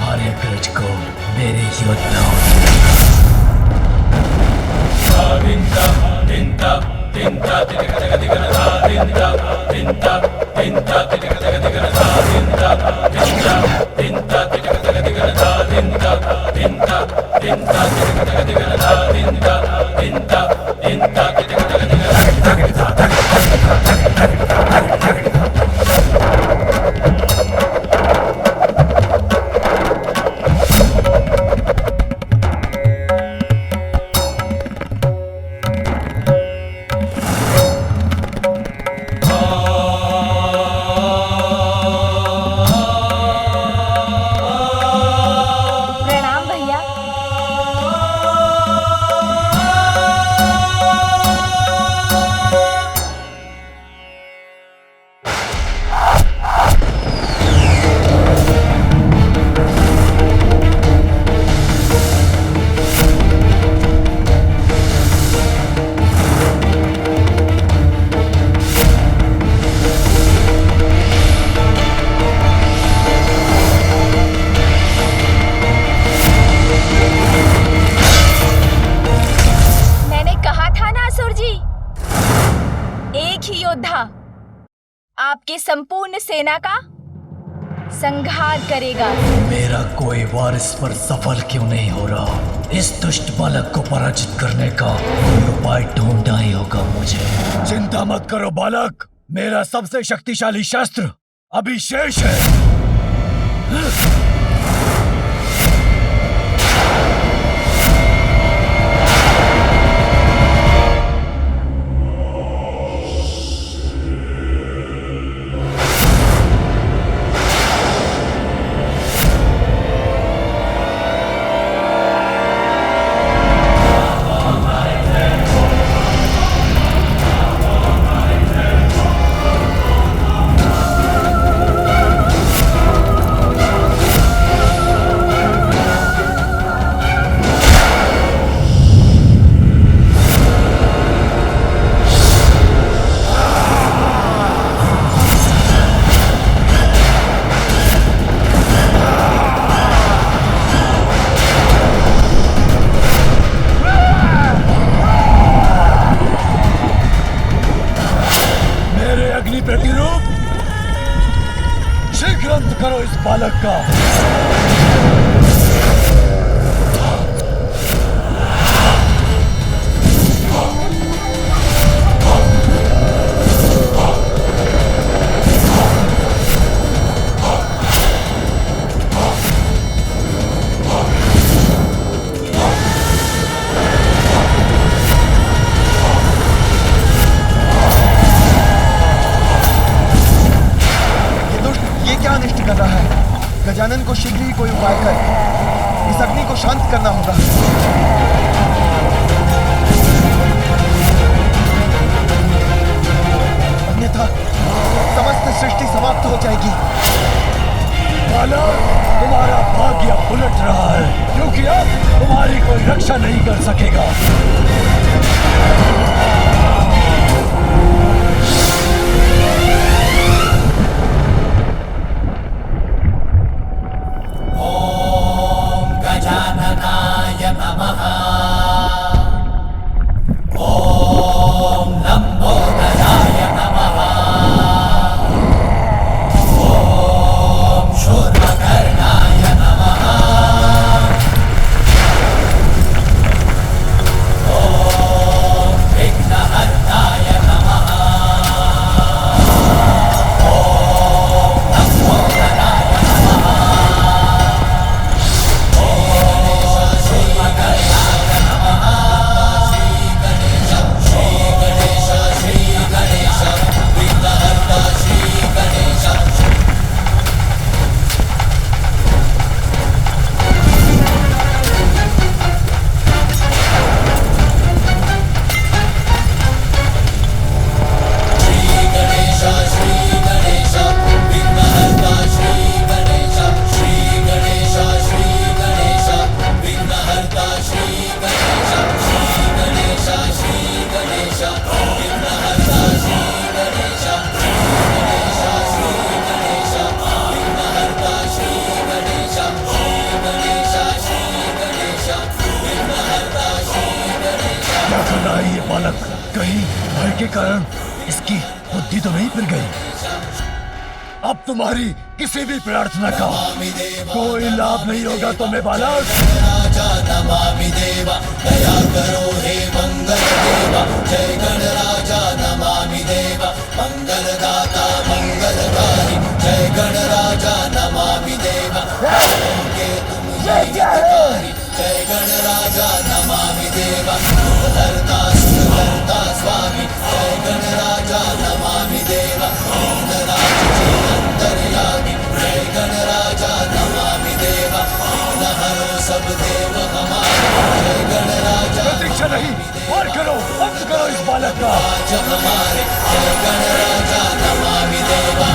तुम्हारे अग्रज को मेरे योद्धाओं प्रणाम भैया। मैंने कहा था ना असुर जी, एक ही योद्धा आपके संपूर्ण सेना का संहार करेगा। मेरा कोई वारिस पर सफल क्यों नहीं हो रहा? इस दुष्ट बालक को पराजित करने का कोई उपाय ढूंढना ही होगा मुझे। चिंता मत करो बालक, मेरा सबसे शक्तिशाली शस्त्र अभी शेष है। अग्नि प्रतिरूप, शीघ्र अंत करो इस बालक का। कर रहा है। गजानन को शीघ्र ही कोई उपाय कर इस अग्नि को शांत करना होगा। अन्यथा समस्त सृष्टि समाप्त हो जाएगी। बालक, तुम्हारा भाग्य उलट रहा है, क्योंकि अब तुम्हारी कोई रक्षा नहीं कर सकेगा। कहीं भय के कारण इसकी बुद्धि तो नहीं फिर गई? अब तुम्हारी किसी भी प्रार्थना का कोई लाभ नहीं होगा तुम्हें बालक। राजा नमामि देवा, दया करो हे मंगल देवा। जय गणराजा नमामि देवा, मंगलदाता मंगलकारी। जय गणराजा नमामि देवा, के तुम ही हितकारी। जय गणराजा नमामि देवा, सुखहर्ता सुखहर्ता स्वामी। जय गणराजा नमामि देवा, अंतर्यामी। जय गणराजा नमामि देवा, विघ्नहरो सब देव हमारे। जय गणराजा प्रतीक्षा नहीं, और करो, अंत करो इस बालक का। जब हमारे। जय गणराजा नमामि देवा।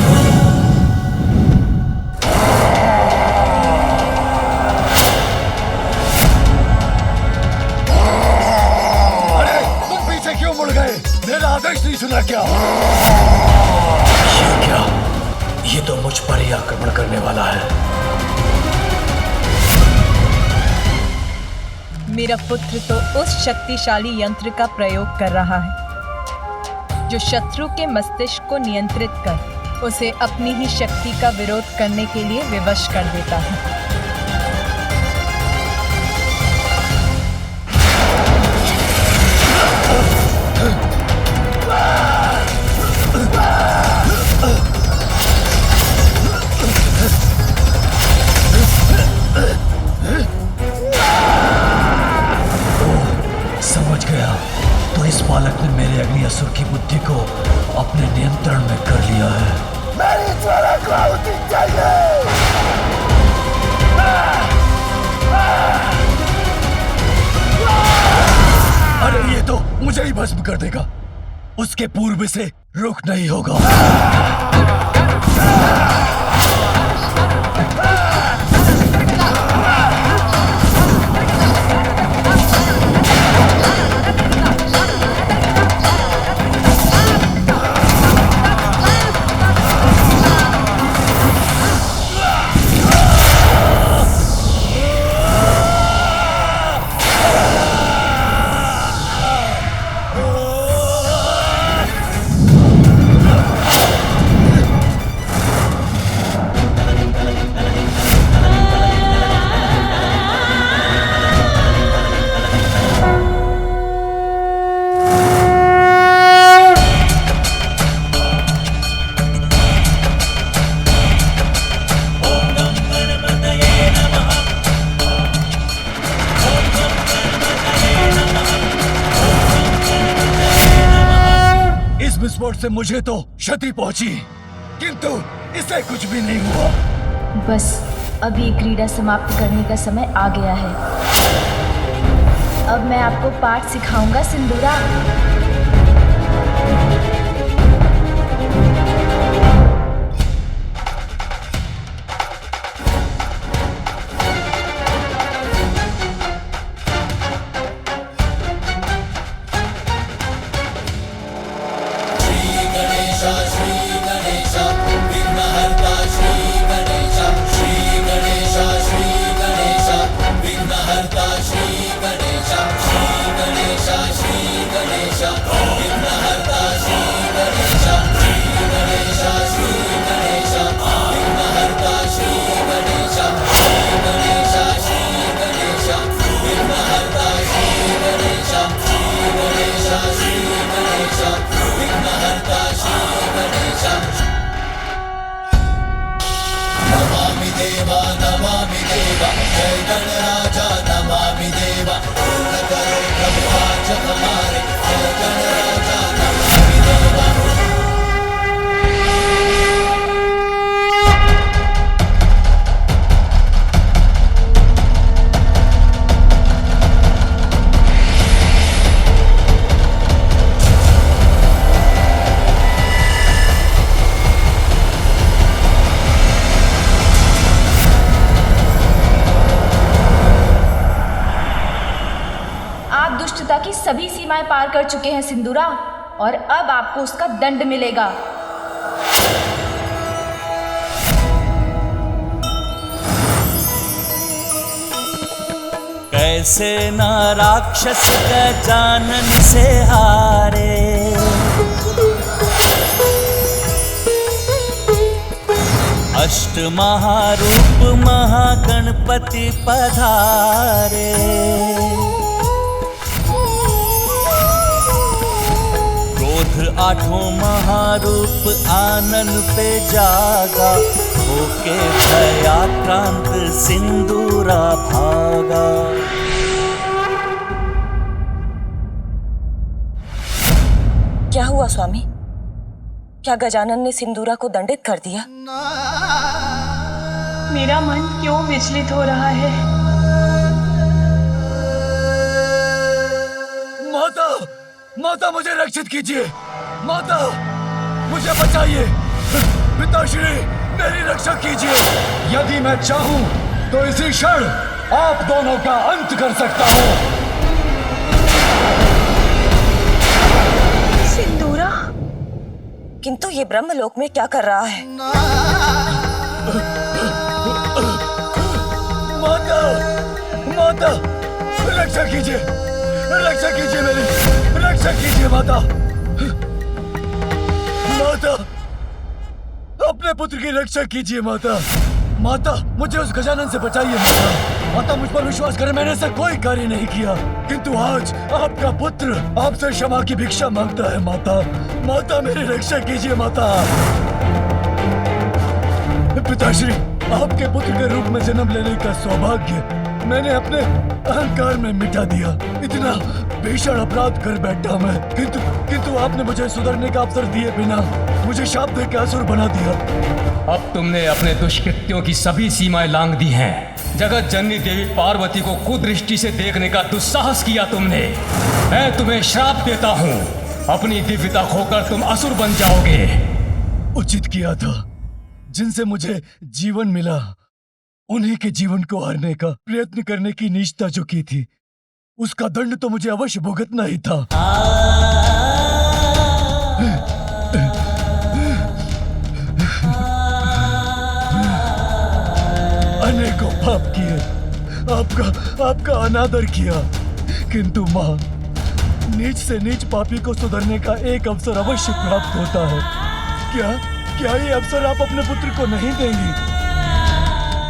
अरे तुम पीछे क्यों मुड़ गए? मेरा आदेश नहीं सुना क्या? ये क्या? ये तो मुझ पर ही आक्रमण करने वाला है। मेरा पुत्र तो उस शक्तिशाली यंत्र का प्रयोग कर रहा है जो शत्रु के मस्तिष्क को नियंत्रित कर उसे अपनी ही शक्ति का विरोध करने के लिए विवश कर देता है। समझ गया। तो इस बालक ने मेरे अग्नि असुर की बुद्धि को अपने नियंत्रण में कर लिया है। मेरी ज्वाला को आहुति चाहिए। अरे ये तो मुझे ही भस्म कर देगा। उसके पूर्व से रुक नहीं होगा। विस्फोट से मुझे तो क्षति पहुंची, किंतु इसे कुछ भी नहीं हुआ। बस अब ये क्रीड़ा समाप्त करने का समय आ गया है। अब मैं आपको पाठ सिखाऊंगा सिंदूरा। नमामि देवा नमामि देवा, जय गणराजा नमामि देवा। पूर्ण करो प्रभु आज हमारे, जय गणराजा नमामि देवा। दुष्टता की सभी सीमाएं पार कर चुके हैं सिंदूरा, और अब आपको उसका दंड मिलेगा। कैसे ना राक्षस गजानन से हारे। अष्ट महारूप महागणपति पधारे। क्रोध आठों महारूप आनन पे जागा, होके भयाक्रांत सिंदूरा भागा। क्या हुआ स्वामी? क्या गजानन ने सिंदूरा को दंडित कर दिया? मेरा मन क्यों विचलित हो रहा है? माता, माता मुझे रक्षित कीजिए। माता मुझे बचाइए। पिताश्री मेरी रक्षा कीजिए। यदि मैं चाहूं तो इसी क्षण आप दोनों का अंत कर सकता हूं। सिंदूरा, किंतु ये ब्रह्मलोक में क्या कर रहा है? माता, माता रक्षा कीजिए, रक्षा कीजिए मेरी, रक्षा कीजिए माता। माता अपने पुत्र की रक्षा कीजिए माता। माता मुझे उस गजानन से बचाइए माता। माता मुझ पर विश्वास करें, मैंने ऐसा कोई कार्य नहीं किया, किंतु आज आपका पुत्र आपसे क्षमा की भिक्षा मांगता है माता। माता मेरी रक्षा कीजिए माता। पिताश्री, आपके पुत्र के रूप में जन्म लेने का सौभाग्य मैंने अपने अहंकार में मिटा दिया। इतना भीषण अपराध कर बैठा मैं, किंतु आपने मुझे सुधरने का अवसर दिए बिना मुझे शाप दे के असुर बना दिया। अब तुमने अपने दुष्कृत्यों की सभी सीमाएं लांघ दी हैं। जगत जननी देवी पार्वती को कुदृष्टि से देखने का दुस्साहस किया तुमने। मैं तुम्हें श्राप देता हूँ, अपनी दिव्यता खोकर तुम असुर बन जाओगे। उचित किया था, जिनसे मुझे जीवन मिला उन्हीं के जीवन को हारने का प्रयत्न करने की नीचता जो की थी, उसका दंड तो मुझे अवश्य भुगतना ही था। अनेकों पाप किए, आपका अनादर किया, किंतु माँ, नीच से नीच पापी को सुधरने का एक अवसर अवश्य प्राप्त होता है। क्या ये अवसर आप अपने पुत्र को नहीं देंगी?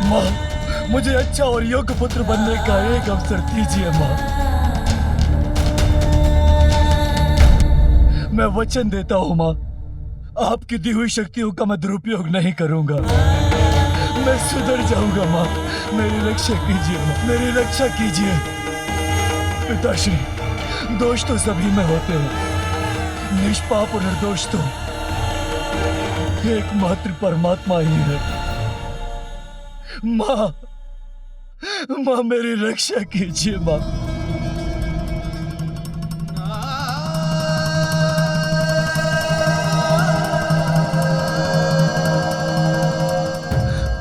माँ, मुझे अच्छा और योग्य पुत्र बनने का एक अवसर दीजिए माँ। मैं वचन देता हूँ माँ, आपकी दी हुई शक्तियों का मैं दुरुपयोग नहीं करूंगा। मैं सुधर जाऊंगा माँ, मेरी रक्षा कीजिए माँ, मेरी रक्षा कीजिए। पिताश्री, दोष तो सभी में होते हैं, निष्पाप और निर्दोष तो एकमात्र परमात्मा ही है। माँ मेरी रक्षा कीजिए माँ।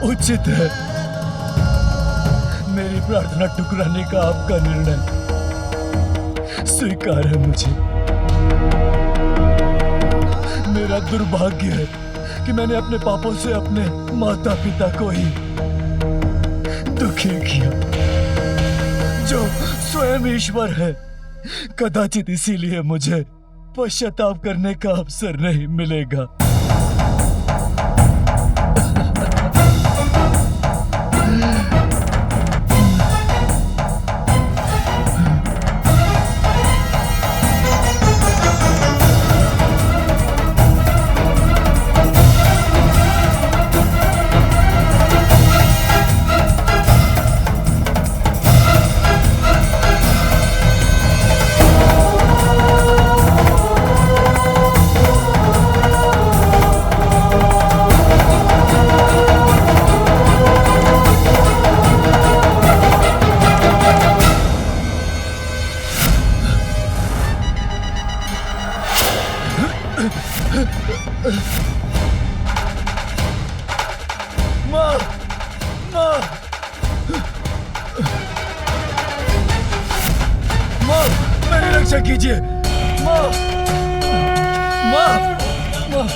उचित है, मेरी प्रार्थना ठुकराने का आपका निर्णय स्वीकार है मुझे। मेरा दुर्भाग्य है कि मैंने अपने पापों से अपने माता पिता को ही दुखी किया, जो स्वयं ईश्वर है। कदाचित इसीलिए मुझे पश्चाताप करने का अवसर नहीं मिलेगा। माँ, मेरी रक्षा कीजिए। माँ, माँ, माँ।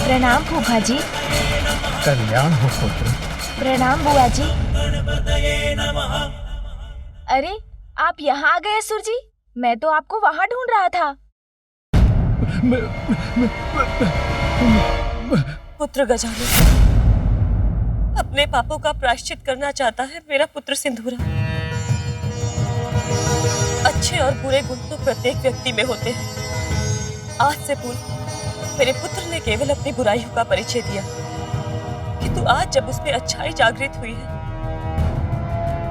प्रणाम फूफा जी। कल्याण हो पुत्र। प्रणाम बुआ जी। अरे आप यहाँ आ गए असुर जी, मैं तो आपको वहाँ ढूंढ रहा था। पुत्र गजानन, अपने पापों का प्रायश्चित करना चाहता है मेरा पुत्र सिंदूरा। अच्छे और बुरे गुण तो प्रत्येक व्यक्ति में होते हैं। आज से पूर्व मेरे पुत्र ने केवल अपनी बुराइयों का परिचय दिया, किंतु आज जब उसमें अच्छाई जागृत हुई है,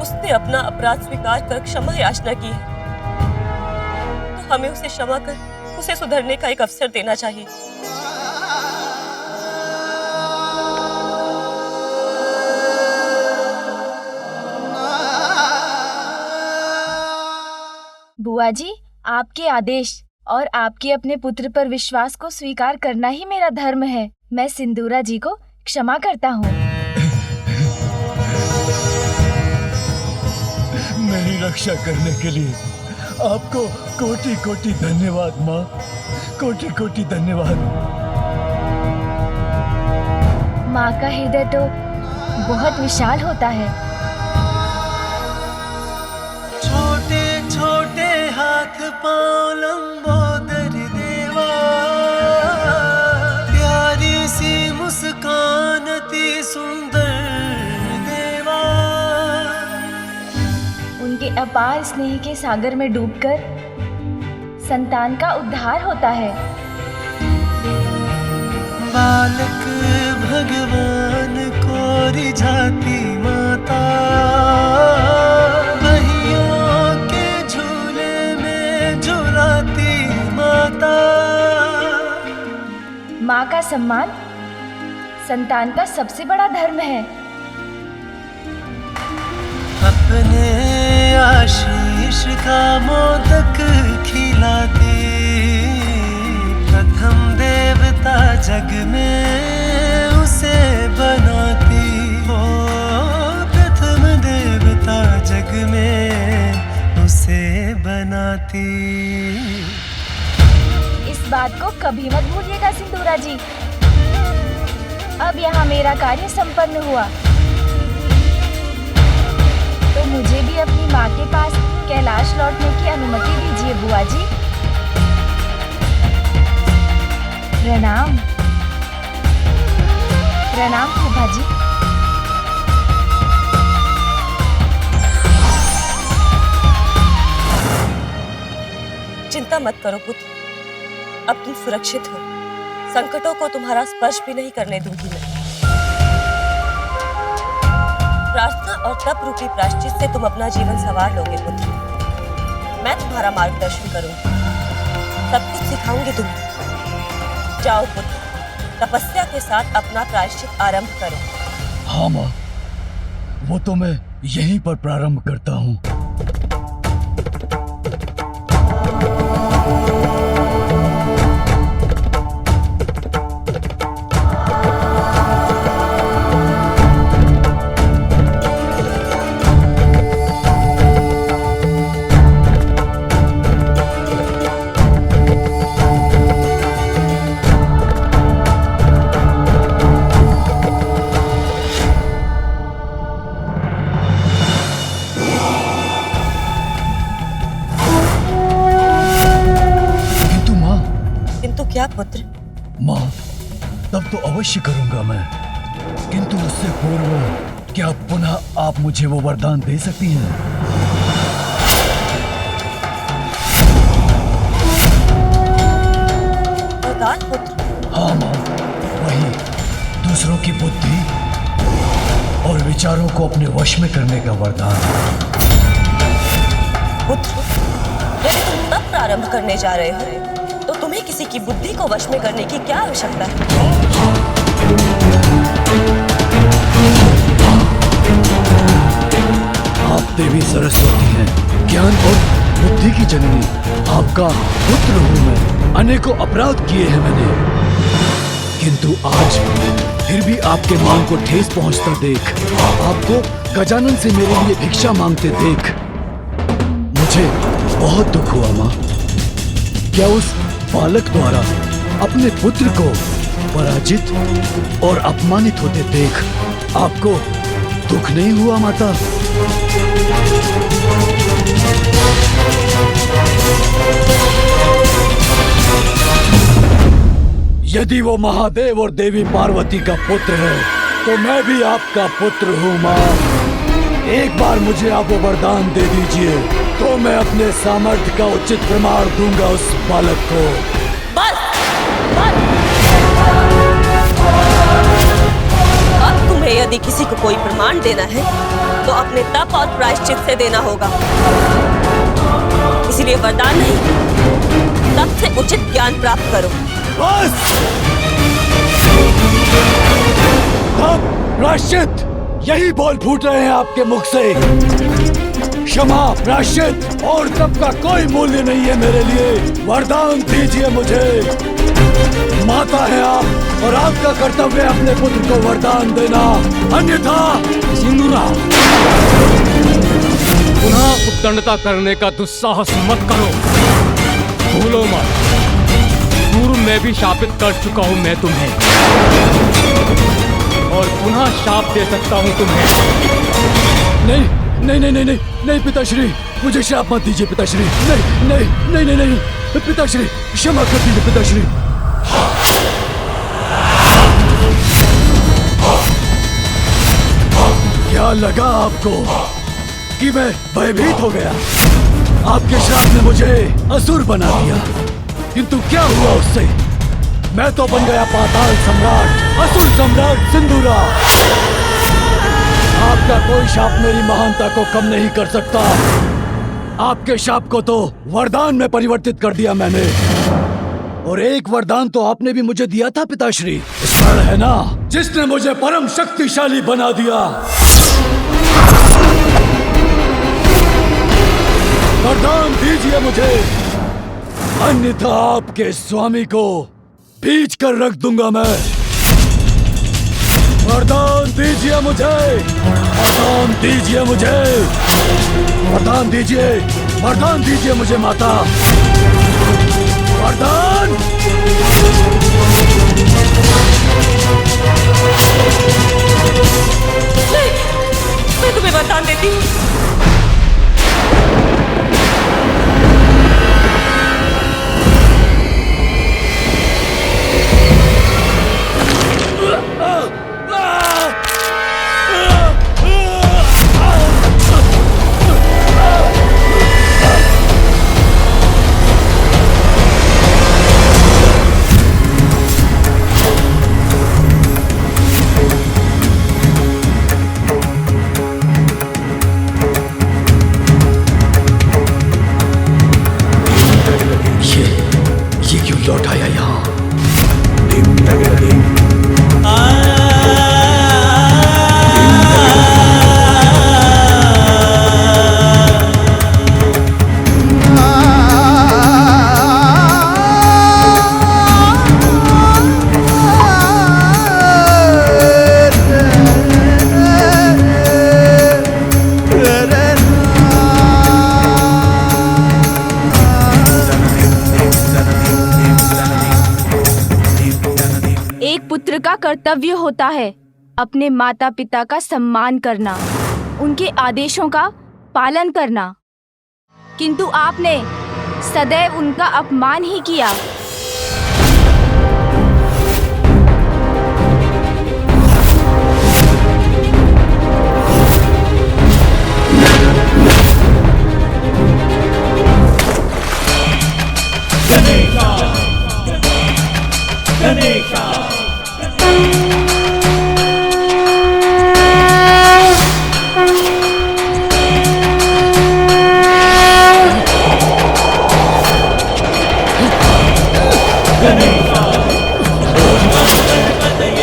उसने अपना अपराध स्वीकार कर क्षमा याचना की है, तो हमें उसे क्षमा कर उसे सुधरने का एक अवसर देना चाहिए। बुआ जी, आपके आदेश और आपके अपने पुत्र पर विश्वास को स्वीकार करना ही मेरा धर्म है। मैं सिंदूरा जी को क्षमा करता हूँ। मेरी रक्षा करने के लिए आपको कोटि कोटि धन्यवाद माँ, कोटि कोटि धन्यवाद। माँ का हृदय तो बहुत विशाल होता है। छोटे छोटे हाथ पाँव लंबोदर देवा, प्यारी सी मुस्कान अति सुंदर देवा। उनके अपार स्नेह के सागर में डूबकर संतान का उद्धार होता है। बालक भगवान को रिझाती माता, बहियों के झूले में झुलाती माता। माँ का सम्मान संतान का सबसे बड़ा धर्म है। अपने आशीष का मोदक खिलाती, प्रथम देवता जग में उसे बनाती। हो प्रथम देवता जग में उसे बनाती। इस बात को कभी मत भूलिएगा सिंदूरा जी। अब यहाँ मेरा कार्य संपन्न हुआ, तो मुझे भी अपनी माँ के पास कैलाश लौटने की अनुमति दीजिए बुआ जी। प्रणाम। प्रणाम फूफा जी। चिंता मत करो पुत्र, अब तुम सुरक्षित हो। संकटों को तुम्हारा स्पर्श भी नहीं करने दूंगी मैं। प्रार्थना और तप रूपी प्रायश्चित से तुम अपना जीवन संवार लोगे पुत्र। मैं तुम्हारा मार्गदर्शन करूंगी, सब कुछ सिखाऊंगी तुम्हें। जाओ पुत्र, तपस्या के साथ अपना प्रायश्चित आरंभ करो। हाँ माँ, वो तो मैं यहीं पर प्रारंभ करता हूँ। क्या पुत्र? माँ, तब तो अवश्य करूंगा मैं, किंतु उससे पूर्व क्या पुनः आप मुझे वो वरदान दे सकती हैं? वरदान पुत्र? हाँ माँ, वही दूसरों की बुद्धि और विचारों को अपने वश में करने का वरदान। पुत्र, यदि तुम तब प्रारंभ करने जा रहे हो तो तुम्हें किसी की बुद्धि को वश में करने की क्या आवश्यकता है? आप देवी सरस्वती हैं, ज्ञान और बुद्धि की जननी। आपका पुत्र हूँ मैं, अनेकों अपराध किए हैं मैंने, किंतु आज फिर भी आपके मांग को ठेस पहुंचता देख, आपको गजानन से मेरे लिए भिक्षा मांगते देख मुझे बहुत दुख हुआ माँ। क्या उस बालक द्वारा अपने पुत्र को पराजित और अपमानित होते देख आपको दुख नहीं हुआ माता? यदि वो महादेव और देवी पार्वती का पुत्र है तो मैं भी आपका पुत्र हूँ माँ। एक बार मुझे आप वो वरदान दे दीजिए तो मैं अपने सामर्थ्य का उचित प्रमाण दूंगा उस बालक को। बस बस। अब तुम्हें यदि किसी को कोई प्रमाण देना है तो अपने तप और प्रायश्चित से देना होगा। इसीलिए वरदान नहीं, तप से उचित ज्ञान प्राप्त करो। बस। तप प्रायश्चित यही बोल फूट रहे हैं आपके मुख से। क्षमा, प्रायश्चित और तप का कोई मूल्य नहीं है मेरे लिए। वरदान दीजिए मुझे। माता है आप और आपका कर्तव्य है अपने पुत्र को वरदान देना, अन्यथा। सिंदूरा, पुनः उद्दंडता करने का दुस्साहस मत करो। भूलो मत, पूर्व में भी शापित कर चुका हूँ मैं तुम्हें, और पुनः शाप दे सकता हूँ तुम्हें। नहीं नहीं नहीं नहीं नहीं नहीं पिताश्री, मुझे शाप मत दीजिए पिताश्री। नहीं नहीं नहीं नहीं नहीं पिताश्री, क्षमा कर दीजिए पिताश्री। क्या लगा आपको कि मैं भयभीत हो गया? आपके श्राप ने मुझे असुर बना दिया, किंतु क्या हुआ उससे? मैं तो बन गया पाताल सम्राट, असुर सम्राट सिंदूरा। आपका कोई शाप मेरी महानता को कम नहीं कर सकता। आपके शाप को तो वरदान में परिवर्तित कर दिया मैंने, और एक वरदान तो आपने भी मुझे दिया था पिताश्री, स्मरण है ना? जिसने मुझे परम शक्तिशाली बना दिया। वरदान दीजिए मुझे, अन्यथा आपके स्वामी को बीच कर रख दूंगा मैं। वरदान दीजिए मुझे, वरदान दीजिए मुझे, वरदान दीजिए, वरदान दीजिए मुझे माता। वरदान। नहीं, मैं तुम्हें वरदान देती हूँ। ये क्यों लौट आया यहाँ? पुत्र का कर्तव्य होता है अपने माता पिता का सम्मान करना, उनके आदेशों का पालन करना, किंतु आपने सदैव उनका अपमान ही किया।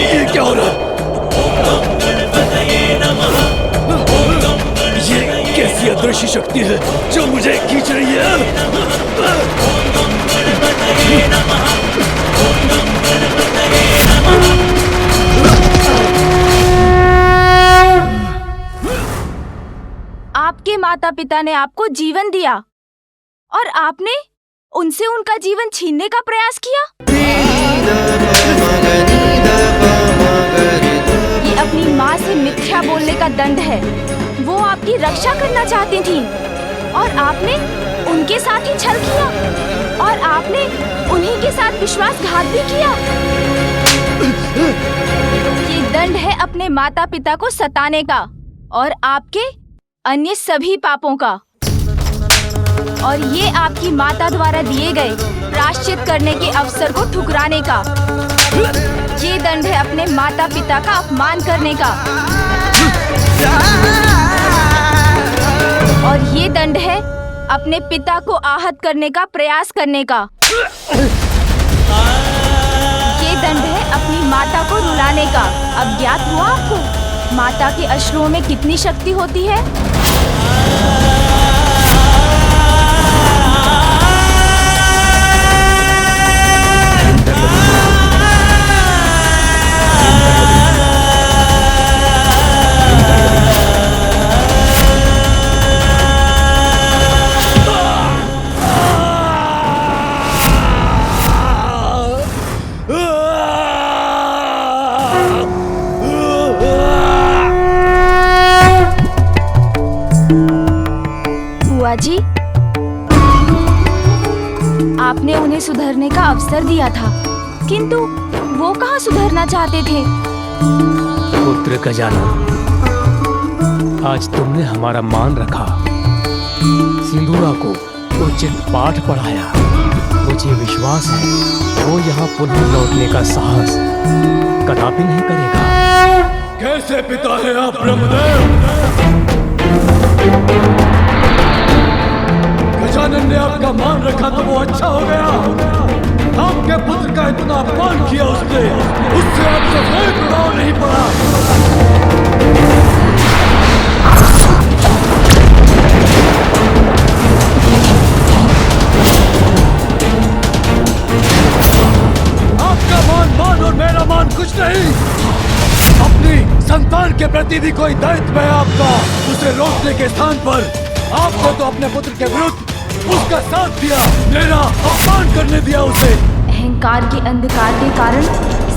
ये क्या हो रहा है? ये कैसी अदृश्य शक्ति है जो मुझे खींच रही है? आपके माता पिता ने आपको जीवन दिया और आपने उनसे उनका जीवन छीनने का प्रयास किया। कि अपनी माँ से मिथ्या बोलने का दंड है। वो आपकी रक्षा करना चाहती थी और आपने उनके साथ ही छल किया और आपने उन्हीं के साथ विश्वासघात भी किया। ये दंड है अपने माता पिता को सताने का और आपके अन्य सभी पापों का। और ये आपकी माता द्वारा दिए गए प्रायश्चित करने के अवसर को ठुकराने का। ये दंड है अपने माता पिता का अपमान करने का। और ये दंड है अपने पिता को आहत करने का प्रयास करने का। ये दंड है अपनी माता को रुलाने का। अब ज्ञात हुआ आपको माता के अश्रुओं में कितनी शक्ति होती है। जी, आपने उन्हें सुधरने का अवसर दिया था, किंतु वो कहाँ सुधरना चाहते थे। पुत्र गजानन, आज तुमने हमारा मान रखा, सिंदूरा को उचित पाठ पढ़ाया। मुझे विश्वास है वो यहाँ पुनः लौटने का साहस कदापि नहीं करेगा। कैसे पिता है आप ब्रह्मदेव? गजानन ने आपका मान रखा तो वो अच्छा हो गया। आपके पुत्र का इतना अपमान किया उसने, उससे आपसे कोई प्रभाव नहीं पड़ा। आपका मान और मेरा मान कुछ नहीं। अपनी संतान के प्रति भी कोई दायित्व है आपका। उसे रोकने के स्थान पर आपने तो अपने पुत्र के विरुद्ध उसका साथ दिया, मेरा अपमान करने दिया उसे। अहंकार के अंधकार के कारण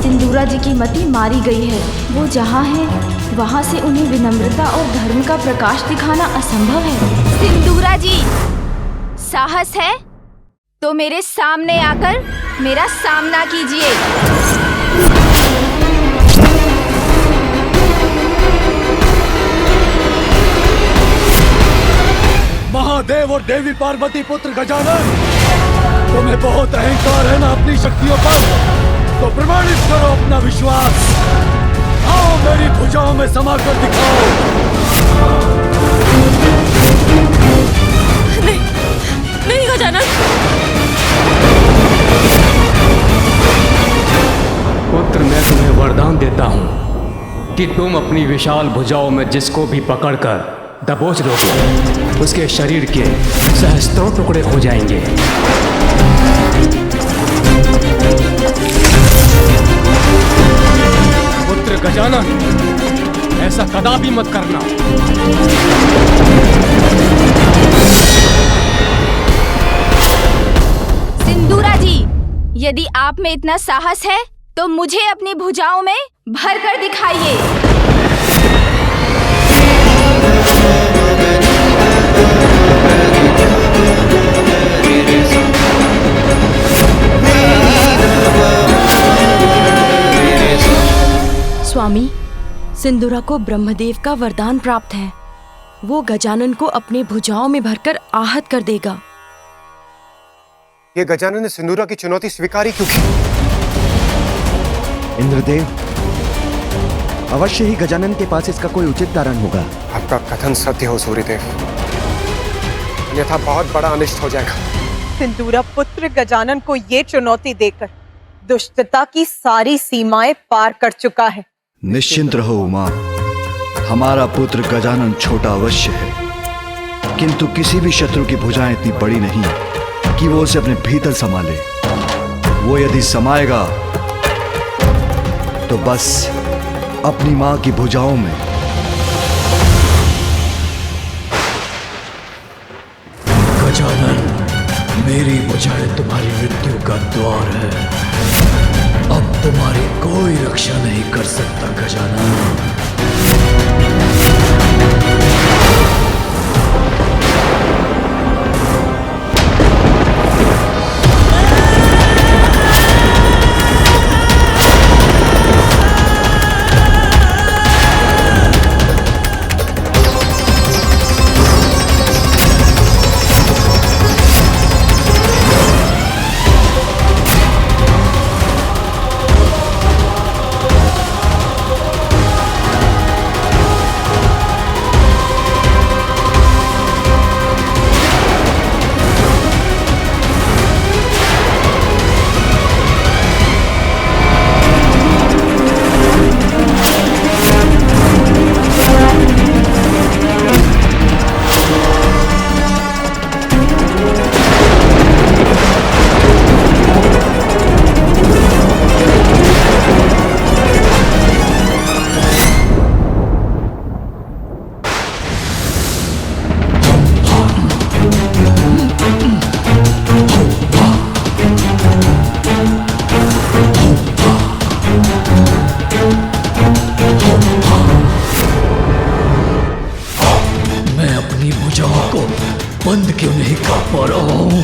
सिंदूरा जी की मति मारी गई है। वो जहाँ है वहाँ से उन्हें विनम्रता और धर्म का प्रकाश दिखाना असंभव है। सिंदूरा जी, साहस है तो मेरे सामने आकर मेरा सामना कीजिए। महादेव और देवी पार्वती पुत्र गजानन, तुम्हें बहुत अहंकार है ना अपनी शक्तियों पर, तो प्रमाणित करो अपना विश्वास। आओ मेरी भुजाओं में समा कर दिखाओ। नहीं, नहीं गजानन। पुत्र, मैं तुम्हें वरदान देता हूँ कि तुम अपनी विशाल भुजाओं में जिसको भी पकड़कर दबोच लोगे, उसके शरीर के सहस्त्रों टुकड़े हो जाएंगे। पुत्र गजानन, ऐसा कदापि मत करना। सिंदूरा जी, यदि आप में इतना साहस है तो मुझे अपनी भुजाओं में भर कर दिखाइए। स्वामी, सिंदूरा को ब्रह्मदेव का वरदान प्राप्त है। वो गजानन को अपने भुजाओं में भरकर आहत कर देगा। ये गजानन ने सिंदूरा की चुनौती स्वीकारी क्यों की? इंद्रदेव, अवश्य ही गजानन के पास इसका कोई उचित कारण होगा। आपका कथन सत्य हो सूर्यदेव, अन्यथा बहुत बड़ा अनिष्ट हो जाएगा। सिंदूरा पुत्र गजानन को ये चुनौती देकर दुष्टता की सारी सीमाएं पार कर चुका है। निश्चिंत रहो उमा, हमारा पुत्र गजानन छोटा अवश्य है, किंतु किसी भी शत्रु की भुजाएं इतनी बड़ी नहीं कि वो उसे अपने भीतर संभाले। वो यदि समाएगा तो बस अपनी मां की भुजाओं में। गजानन, मेरी भुजाएं तुम्हारी मृत्यु का द्वार है। अब तुम्हारी कोई रक्षा नहीं कर सकता गजानन। बंद क्यों नहीं कर पा रहा हूं?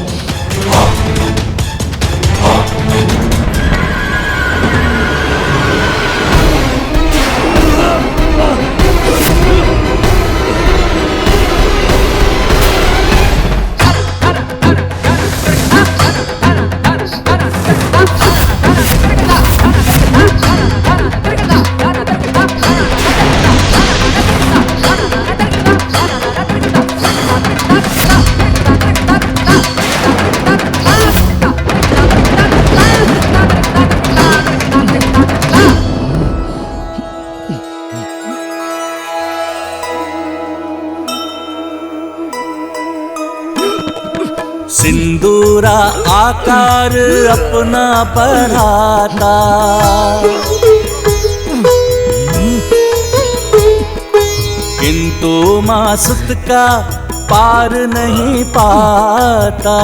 सिंदूरा आकार अपना बढ़ाता, किंतु मासुत का पार नहीं पाता।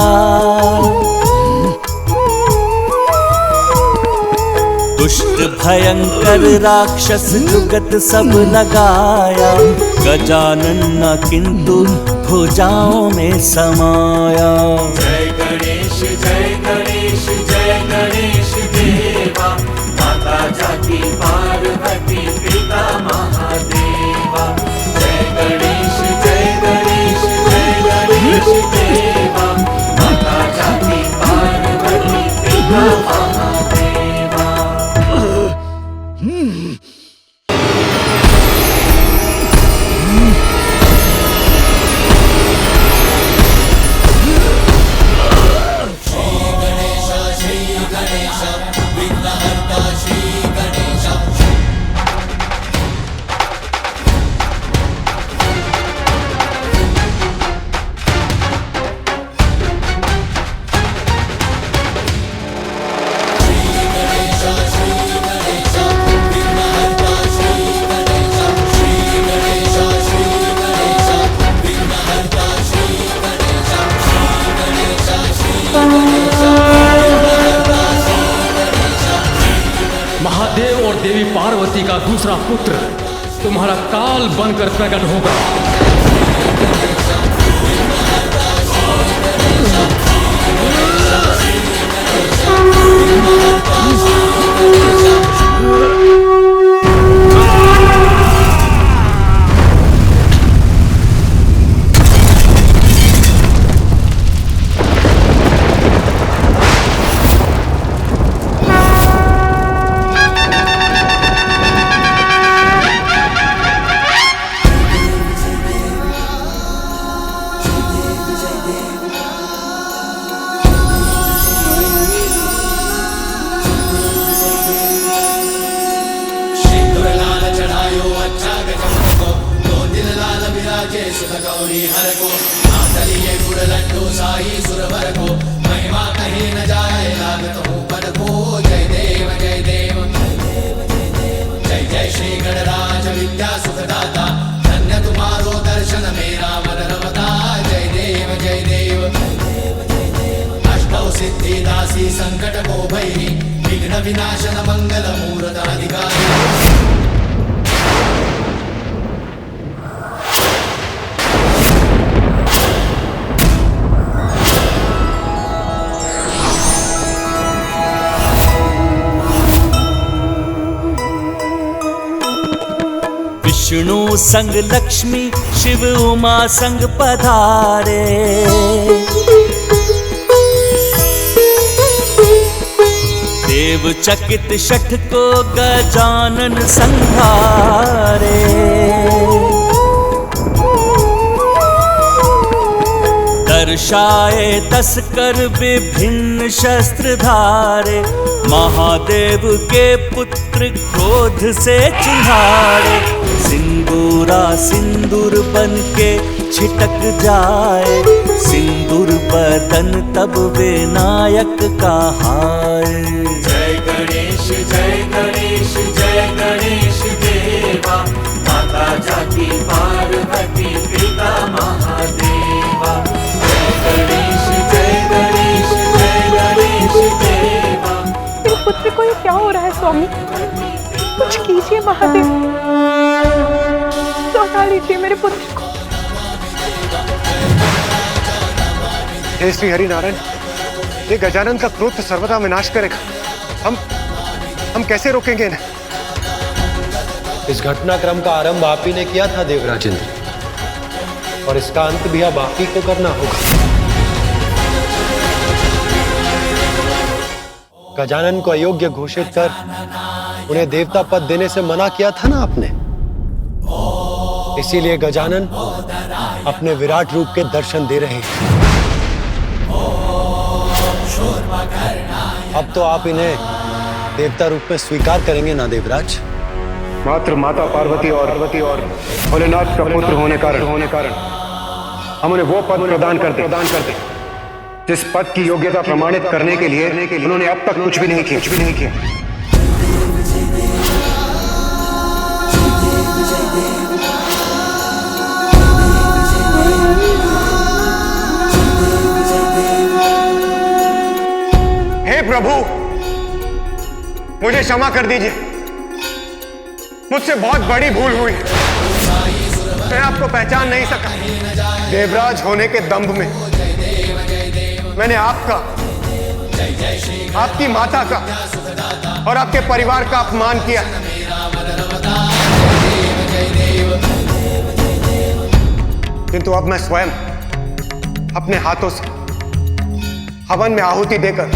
दुष्ट भयंकर राक्षस जुगत सब लगाया, गजानन न किंतु भुजाओं में समाया। जय गणेश जय गणेश जय गणेश देवा, माता जाकी पार्वती पिता महादेवा। जय गणेश जय गणेश जय गणेश देवा, माता जाकी पार्वती पिता महादेवा। महादेव और देवी पार्वती का दूसरा पुत्र तुम्हारा काल बनकर प्रकट होगा। गौरी हर को नाचलिए गुड़ लड्डू साई सुरवर को, महिमा कहीं न जाए लागत हूँ पद को। जय देव जय देव जय जय श्री गणराज विद्या सुखदाता, धन्य तुम्हारो दर्शन मेरा मन रमता। जय देव जय देव अष्टौ सिद्धि दासी संकट को भैरी, विघ्न विनाशन मंगल मूर्त अधिकारी विष्णु संग लक्ष्मी शिव उमा संग पधारे, देव चकित शठ को गजानन संहारे। दर्शाए 10 कर विभिन्न शस्त्र धारे, महादेव के पुत्र क्रोध से चिन्हारे। सिंदूरा सिंदूर बन के छिटक जाए, सिंदूर बदन तब विनायक कहाए। जय गणेश जय गणेश जय गणेश देवा, माता जाकी पार्वती पिता महादेवा। जय गणेश जय गणेश जय गणेश देवा। मेरे पुत्र को ये क्या हो रहा है स्वामी? कुछ कीजिए महादेव, लौटा लीजिए मेरे पुत्र को। हे श्री हरि नारायण, ये गजानन का क्रोध तो सर्वदा विनाश करेगा। हम कैसे रोकेंगे इन्हें? इस घटनाक्रम का आरंभ आप ही ने किया था देवराज इंद्र, और इसका अंत भी अब आप ही को करना होगा। गजानन को अयोग्य घोषित कर उन्हें देवता पद देने से मना किया था ना आपने। इसीलिए गजानन अपने विराट रूप के दर्शन दे रहे हैं। अब तो आप इन्हें देवता रूप में स्वीकार करेंगे ना देवराज? मात्र माता पार्वती और भोलेनाथ का पुत्र होने कारण हम उन्हें वो पद प्रदान करते जिस पद की योग्यता प्रमाणित करने के लिए उन्होंने अब तक कुछ भी नहीं किया। हे प्रभु, मुझे क्षमा कर दीजिए, मुझसे बहुत बड़ी भूल हुई। मैं आपको पहचान नहीं सका। देवराज होने के दंभ में मैंने आपका, आपकी माता का और आपके परिवार का अपमान किया। किंतु अब मैं स्वयं अपने हाथों से हवन में आहुति देकर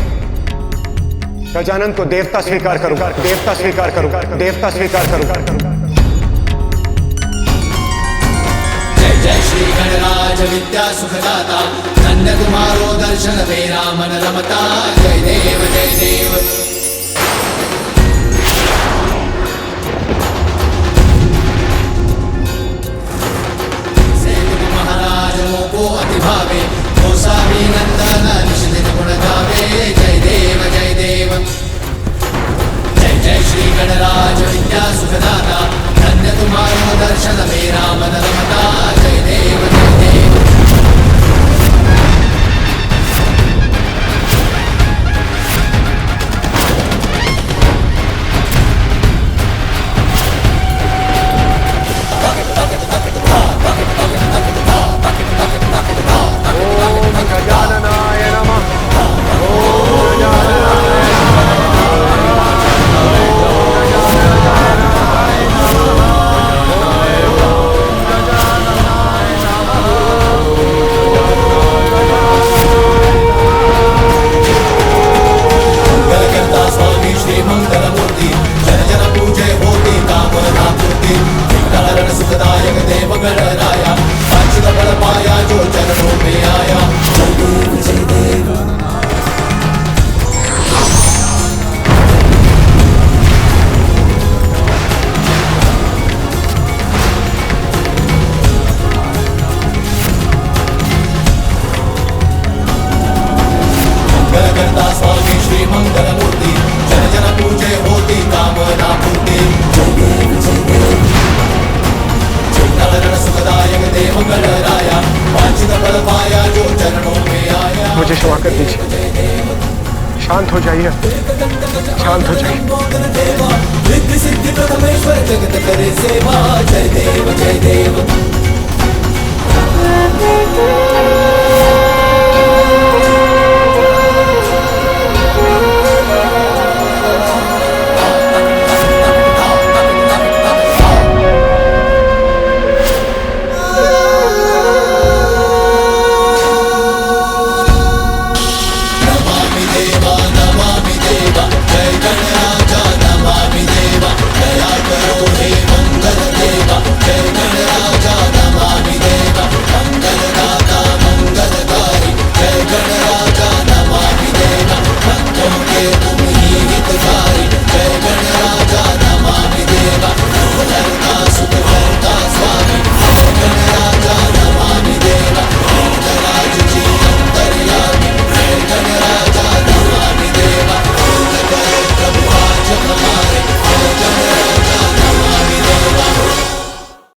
गजानन को देवता स्वीकार करूंगा। जय जय श्री गणराज विद्या सुखदाता, धन्य कुमारो दर्शन मेरा मन रमता। जय देव जय देव। महाराज को अति भावे, गोसावी नंदन निषिद्ध गुण गावे। जय देव जय देव। जय जय श्री गणराज विद्या सुखदाता, धन्य तुम्हारो दर्शन मेरा मन रमता। जय देव जय देव। मुझे क्षमा कर दीजिए, शांत हो जाइए। शांत हो जाइए। सिद्धि प्रथमेश्वर जगत करे सेवा जय देव।